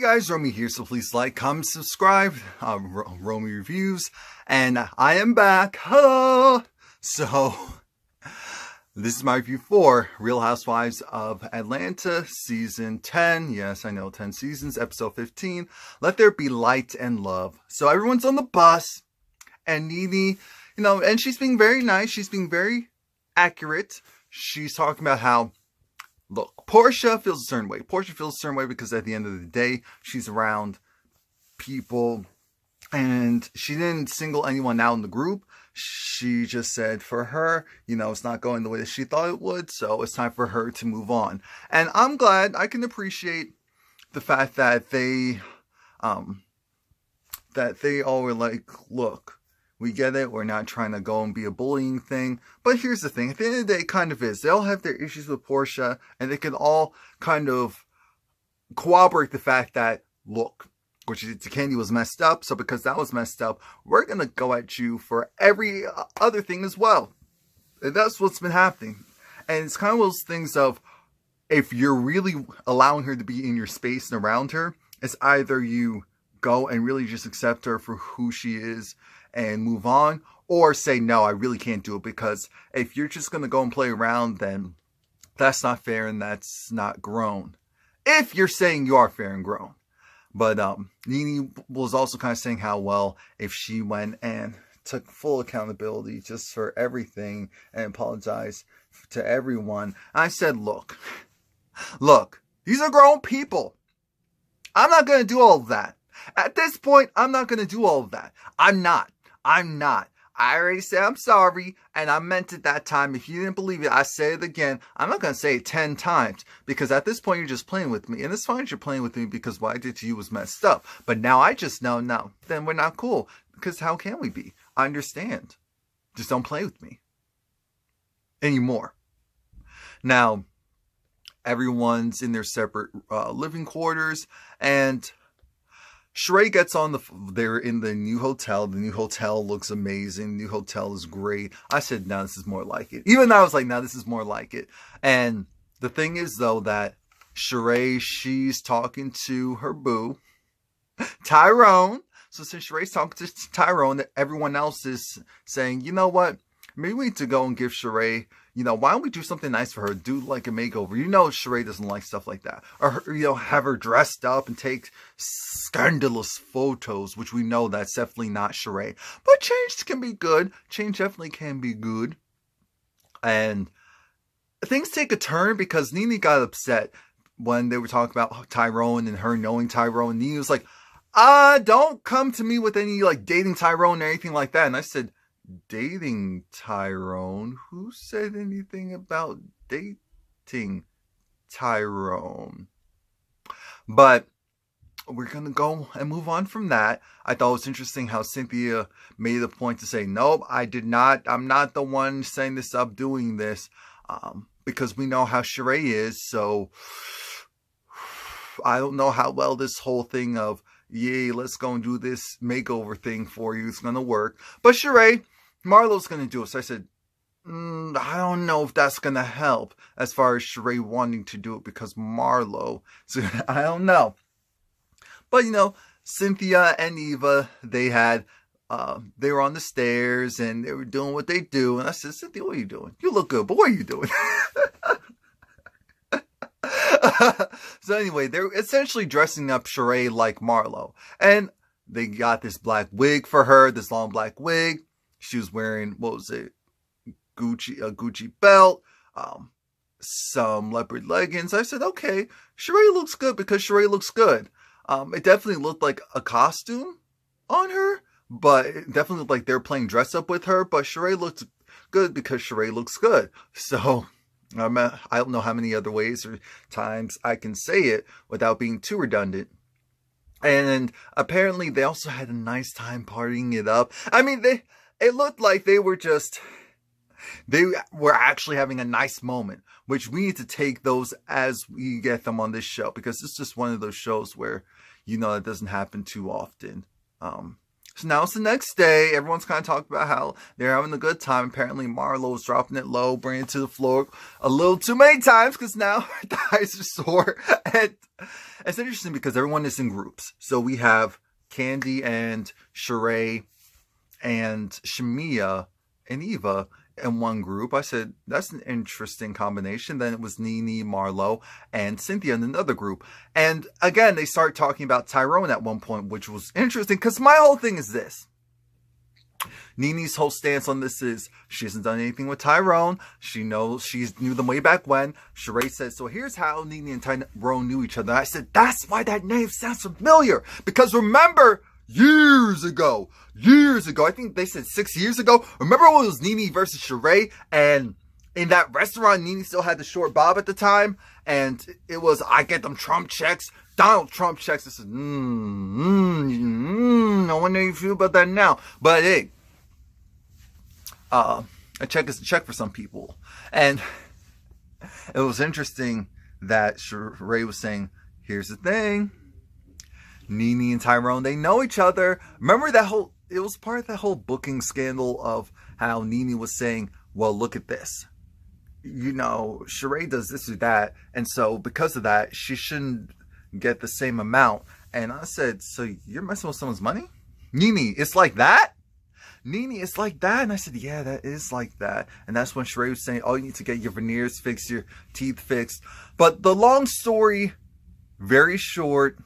guys, Romie here, so please like, comment, subscribe, Romie Reviews, and I am back. Hello! So, this is my review for Real Housewives of Atlanta, Season 10. Yes, I know, 10 seasons, Episode 15. Let there be light and love. So everyone's on the bus, and Nene, and she's being very nice. She's being very accurate. She's talking about how, look, Portia feels a certain way. Portia feels a certain way because at the end of the day, she's around people, and she didn't single anyone out in the group. She just said for her, it's not going the way that she thought it would, so it's time for her to move on. And I'm glad. I can appreciate the fact that they all were like, look, we get it. We're not trying to go and be a bullying thing. But here's the thing. At the end of the day, it kind of is. They all have their issues with Portia, and they can all kind of corroborate the fact that, look, Candy was messed up. So because that was messed up, we're going to go at you for every other thing as well. And that's what's been happening. And it's kind of those things of, if you're really allowing her to be in your space and around her, it's either you go and really just accept her for who she is and move on, or say, no, I really can't do it, because if you're just going to go and play around, then that's not fair and that's not grown. If you're saying you are fair and grown. But Nene was also kind of saying how, well, if she went and took full accountability just for everything and apologized to everyone. I said, look, these are grown people. I'm not going to do all of that. At this point, I'm not going to do all of that. I'm not. I already said I'm sorry, and I meant it that time. If you didn't believe it, I say it again. I'm not going to say it 10 times, because at this point, you're just playing with me. And it's fine that you're playing with me, because what I did to you was messed up. But now I just know, no, then we're not cool. Because how can we be? I understand. Just don't play with me anymore. Now, everyone's in their separate living quarters, and Sheree gets on they're in the new hotel. The new hotel looks amazing. The new hotel is great. I said, no, this is more like it. Even though I was like, no, this is more like it. And the thing is, though, that Sheree, she's talking to her boo, Tyrone. So since Sheree's talking to Tyrone, everyone else is saying, you know what? Maybe we need to go and give Sheree, why don't we do something nice for her? Do like a makeover. Sheree doesn't like stuff like that. Or, have her dressed up and take scandalous photos, which we know that's definitely not Sheree. But change can be good. Change definitely can be good. And things take a turn because Nene got upset when they were talking about Tyrone and her knowing Tyrone. Nene was like, don't come to me with any like dating Tyrone or anything like that. And I said, dating Tyrone? Who said anything about dating Tyrone? But we're going to go and move on from that. I thought it was interesting how Cynthia made a point to say, nope, I did not. I'm not the one setting this up, doing this. Because we know how Sheree is. So I don't know how well this whole thing of, yay, let's go and do this makeover thing for you, it's going to work. But Sheree, Marlo's going to do it. So I said, I don't know if that's going to help as far as Sheree wanting to do it, because Marlo, so I don't know. But, Cynthia and Eva, they were on the stairs and they were doing what they do. And I said, Cynthia, what are you doing? You look good, but what are you doing? So anyway, they're essentially dressing up Sheree like Marlo. And they got this black wig for her, this long black wig. She was wearing, what was it? A Gucci belt, some leopard leggings. I said, okay, Sheree looks good because Sheree looks good. It definitely looked like a costume on her, but it definitely looked like they're playing dress up with her. But Sheree looked good because Sheree looks good. So I don't know how many other ways or times I can say it without being too redundant. And apparently they also had a nice time partying it up. I mean, it looked like they were actually having a nice moment, which we need to take those as we get them on this show, because it's just one of those shows where, it doesn't happen too often. So now it's the next day. Everyone's kind of talking about how they're having a good time. Apparently, Marlo was dropping it low, bringing it to the floor a little too many times because now her thighs are sore. And it's interesting because everyone is in groups. So we have Kandi and Sheree and Shamia and Eva in one group. I said, that's an interesting combination. Then it was Nene, Marlo, and Cynthia in another group. And again, they start talking about Tyrone at one point, which was interesting because my whole thing is this. Nene's whole stance on this is she hasn't done anything with Tyrone. She knows, she knew them way back when. Sheree says, so here's how Nene and Tyrone knew each other. And I said, that's why that name sounds familiar. Because remember, years ago, I think they said 6 years ago. Remember when it was Nene versus Sheree? And in that restaurant, Nene still had the short bob at the time. And it was, I get them Trump checks, Donald Trump checks. I said, I wonder how you feel about that now. But hey, a check is a check for some people. And it was interesting that Sheree was saying, here's the thing. Nene and Tyrone, they know each other. Remember that whole, it was part of that whole booking scandal of how Nene was saying, well, look at this. You know, Sheree does this or that. And so because of that, she shouldn't get the same amount. And I said, so you're messing with someone's money? Nene, it's like that? Nene, it's like that? And I said, yeah, that is like that. And that's when Sheree was saying, oh, you need to get your veneers fixed, your teeth fixed. But the long story, very short,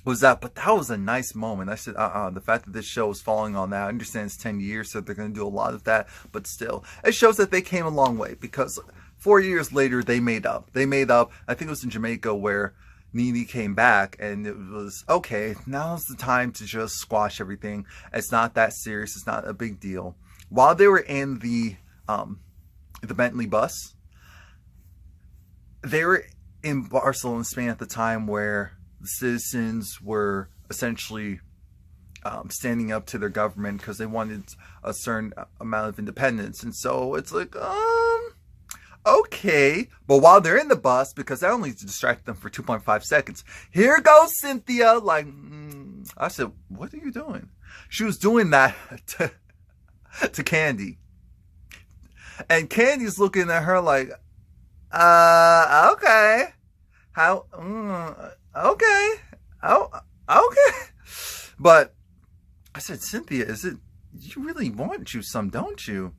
was that, but that was a nice moment. I said, the fact that this show is falling on that, I understand it's 10 years, so they're going to do a lot of that, but still, it shows that they came a long way, because 4 years later, they made up. They made up, I think it was in Jamaica, where Nene came back, and it was, okay, now's the time to just squash everything. It's not that serious, it's not a big deal. While they were in the Bentley bus, they were in Barcelona, Spain at the time, where the citizens were essentially standing up to their government because they wanted a certain amount of independence. And so it's like, okay. But while they're in the bus, because that only distracted them for 2.5 seconds, here goes Cynthia. Like, I said, what are you doing? She was doing that to Kandi. And Candy's looking at her like, okay. How, okay. Oh, okay. But I said, Cynthia, is it, you really want you some, don't you?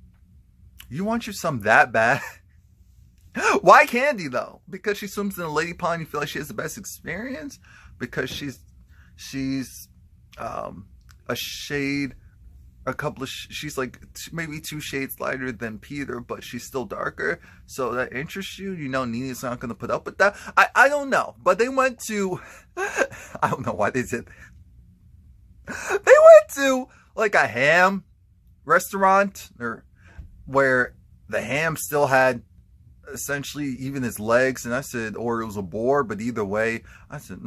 You want you some that bad? Why Kandi though? Because she swims in a lady pond, you feel like she has the best experience? Because she's a shade, a couple of, she's like maybe 2 shades lighter than Peter, but she's still darker. So that interests you? You know Nene's not going to put up with that. I don't know. But they went to, I don't know why they did that. They went to like a ham restaurant, or where the ham still had essentially even his legs, and I said, or it was a boar, but either way, I said,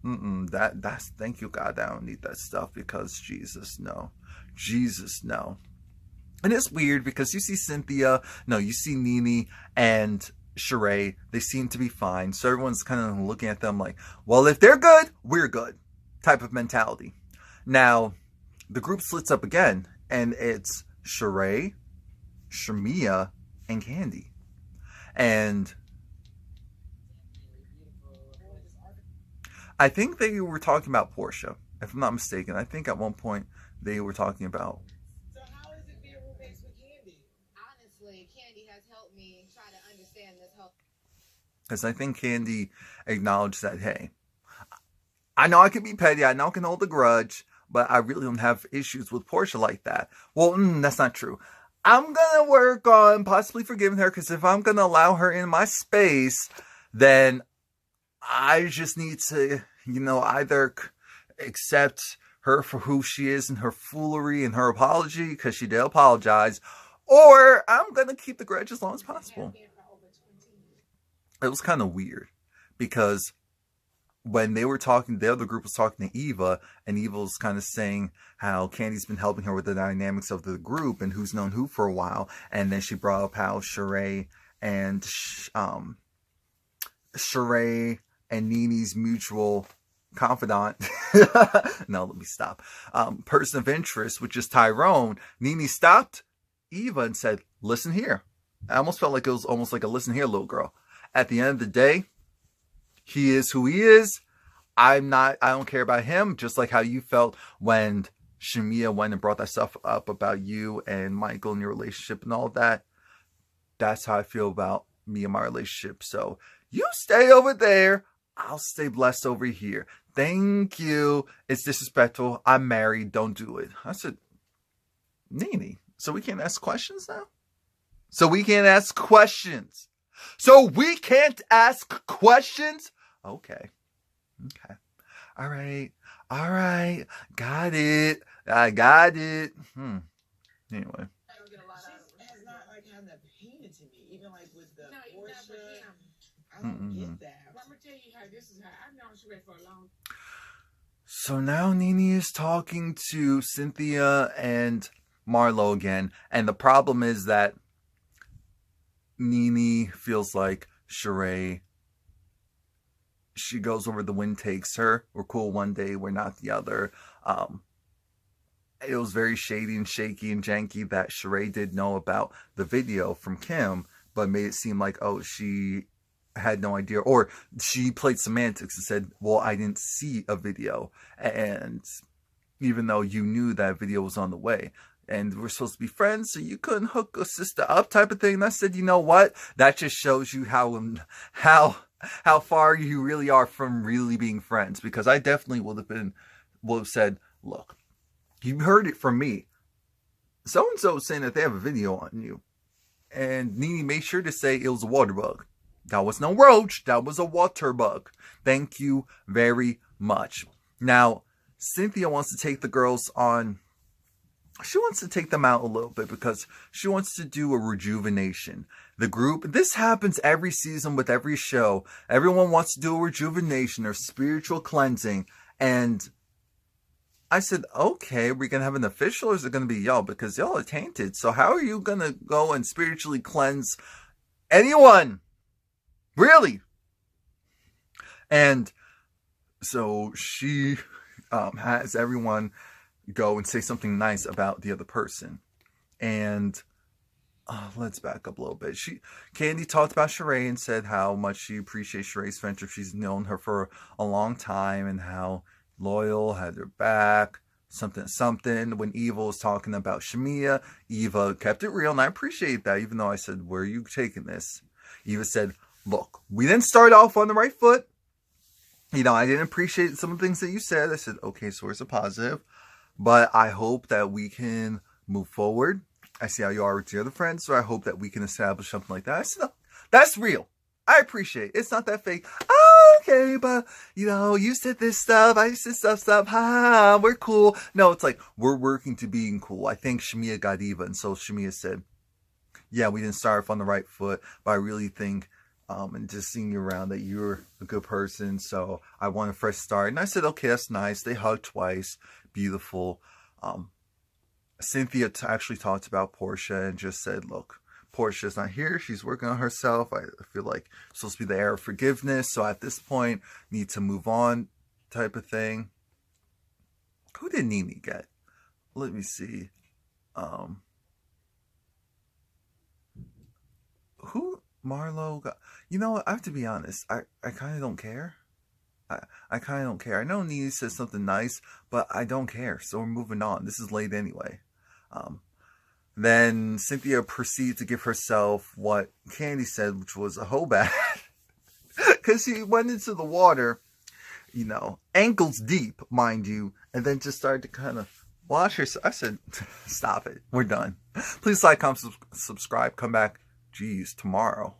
that's, thank you God, I don't need that stuff, because Jesus, no. Jesus, no. And it's weird because you see Cynthia, no, you see Nene and Sheree, they seem to be fine. So everyone's kind of looking at them like, well, if they're good, we're good type of mentality. Now, the group splits up again, and it's Sheree, Shamia, and Kandi. And I think they were talking about Portia, if I'm not mistaken. I think at one point they were talking about. So how is it being roommates with Kandi? Honestly, Kandi has helped me try to understand this whole. Because I think Kandi acknowledged that, hey, I know I can be petty, I know I can hold a grudge, but I really don't have issues with Portia like that. Well, that's not true. I'm going to work on possibly forgiving her, because if I'm going to allow her in my space, then I just need to, you know, either accept her for who she is and her foolery and her apology, because she did apologize, or I'm going to keep the grudge as long as possible. It was kind of weird, because when they were talking, the other group was talking to Eva, and Eva was kind of saying how Candy's been helping her with the dynamics of the group and who's known who for a while. And then she brought up how Sheree and Nene's mutual confidant. No, let me stop. Person of interest, which is Tyrone. Nene stopped Eva and said, listen here. I almost felt like it was almost like a listen here, little girl. At the end of the day, he is who he is. I don't care about him, just like how you felt when Shamia went and brought that stuff up about you and Michael and your relationship and all that. That's how I feel about me and my relationship. So you stay over there. I'll stay blessed over here. Thank you. It's disrespectful. I'm married. Don't do it. I said, Nene, so we can't ask questions now? So we can't ask questions. So we can't ask questions? Okay. Okay. All right. All right. Got it. I got it. Anyway. She has not like had that painted to me, even like with the Portia. I don't get that. I'm gonna tell you how this is how I've known Sheree for a long time. So now Nene is talking to Cynthia and Marlo again, and the problem is that Nene feels like Sheree. She goes over the wind takes her. We're cool one day, we're not the other. It was very shady and shaky and janky that Sheree did know about the video from Kim, but made it seem like, oh, she had no idea. Or she played semantics and said, well, I didn't see a video. And even though you knew that video was on the way. And we're supposed to be friends, so you couldn't hook a sister up type of thing. And I said, you know what? That just shows you how far you really are from really being friends. Because I definitely would have said, look, you heard it from me. So-and-so saying that they have a video on you. And Nene made sure to say it was a water bug. That was no roach. That was a water bug. Thank you very much. Now, Cynthia wants to take the girls on. She wants to take them out a little bit because she wants to do a rejuvenation. The group, this happens every season with every show. Everyone wants to do a rejuvenation or spiritual cleansing. And I said, okay, we're going to have an official or is it going to be y'all? Because y'all are tainted. So how are you going to go and spiritually cleanse anyone? Really? And so she has everyone go and say something nice about the other person. And let's back up a little bit. Candy talked about Sheree and said how much she appreciates Sheree's friendship. She's known her for a long time and how loyal, had her back, something. When Eva was talking about Shamia, Eva kept it real, and I appreciate that, even though I said, where are you taking this? Eva said, look, we didn't start off on the right foot. You know, I didn't appreciate some of the things that you said. I said, okay, so where's the positive? But I hope that we can move forward. I see how you are with your other friends, so I hope that we can establish something like that. I said, no, that's real. I appreciate it. It's not that fake. Oh, okay, but, you know, you said this stuff. I said stuff. Ha, we're cool. No, it's like, we're working to being cool. I think Shamia got Eva, and so Shamia said, yeah, we didn't start off on the right foot, but I really think, and just seeing you around, that you're a good person, so I want a fresh start. And I said, okay, that's nice. They hugged twice. Beautiful. Cynthia actually talked about Portia and just said, look, Portia's not here. She's working on herself. I feel like it's supposed to be the era of forgiveness. So at this point, need to move on type of thing. Who did Nene get? Let me see. Who Marlo got? You know what? I have to be honest. I kind of don't care. I kind of don't care. I know Nene says something nice, but I don't care. So we're moving on. This is late anyway. Then Cynthia proceeded to give herself what Candy said, which was a hoe bath. Because she went into the water, you know, ankles deep, mind you, and then just started to kind of wash herself. I said, stop it. We're done. Please like, comment, subscribe. Come back, geez, tomorrow.